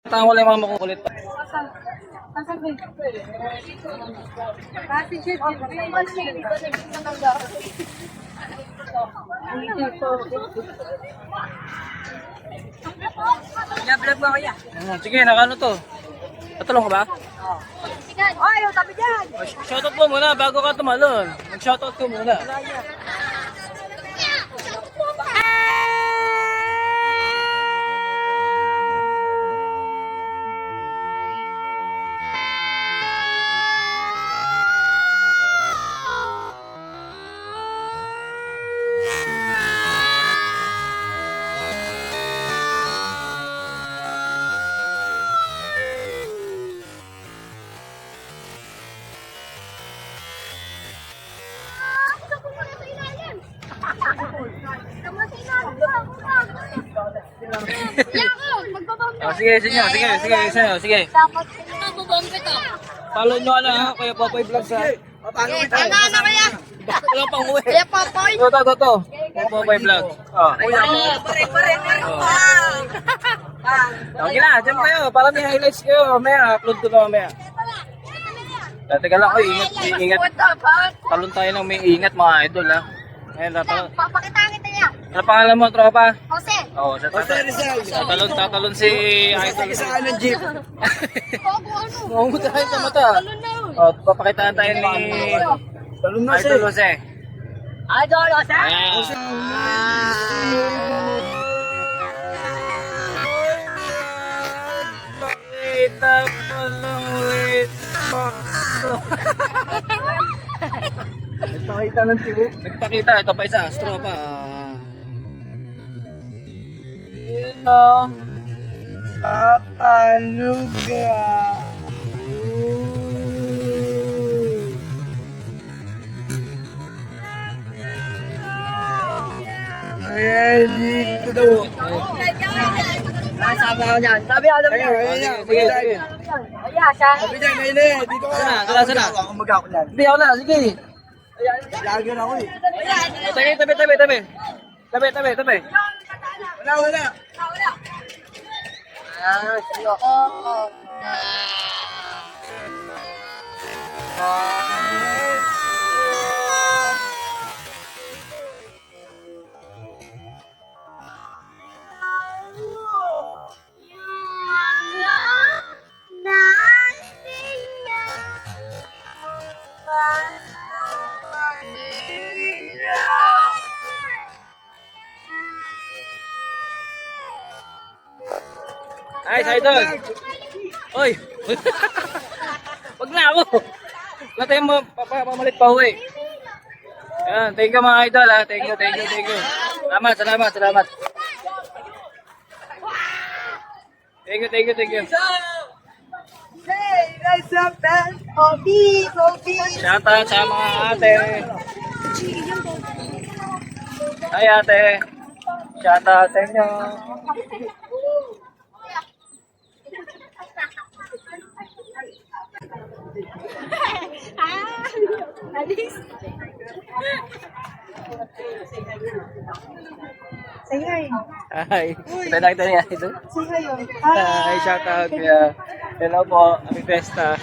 Tama wala yung mga makukulit pa. Vlog mo kaya? Sige, nakano to? Tatulong ka ba? Ay, yung tabi dyan! Shoutout mo muna bago ka tumalon. Mag-shoutout ko muna. Oh, sige. Follow nyo Kuya Popoy Vlogs ha. Ano kaya? Wala pang uwi. Kaya Popoy? Ito. Kuya Popoy Vlogs. Oh. Pare-pare pa! Okay na, dyan kayo. Para may highlights kayo. Mamaya, upload ko na mamaya. Teka lang ko, ingat. Talon tayo ng may ingat mga idol ha. Ayan, Papakitaan kita niya. ano pangalan mo, tropa? Jose. Oo, tatalon si idol. Saan ng jeep? Bago ano? Mamumutahin sa mata. Talon na yun. Oh, papakitaan tayo ni Talong na Idol Jose. Idol, Jose. Ayan. Pakita mo lang wait. Nagpakita ng tibo. Nagpakita, ito pa isa, straw pa. Yun o. Papaluga. Ayan, dito daw. Sabi ako niyan. Sabi ako niyan. Sige. Ayan, siya. Sabi dyan, ngayon dito ka. Sana. Ako mag-ako yan. Hindi ako na, sige. Lager ako eh. Tabi. Wala. Ay, idol. Oy. Wag na ako. Wala tayong pamalit pa uwi. Yan, thank you mga idol ha. Thank you. Salamat. Thank you. Hey, nice up, man. Kobe. Shoutout sa mga ate. Hi ate. Shoutout sa inyo. Alis. Say hi. Hi. Kita niya idol. Say hi yun. Hi, shoutout kaya. Hello po, happy Fiesta.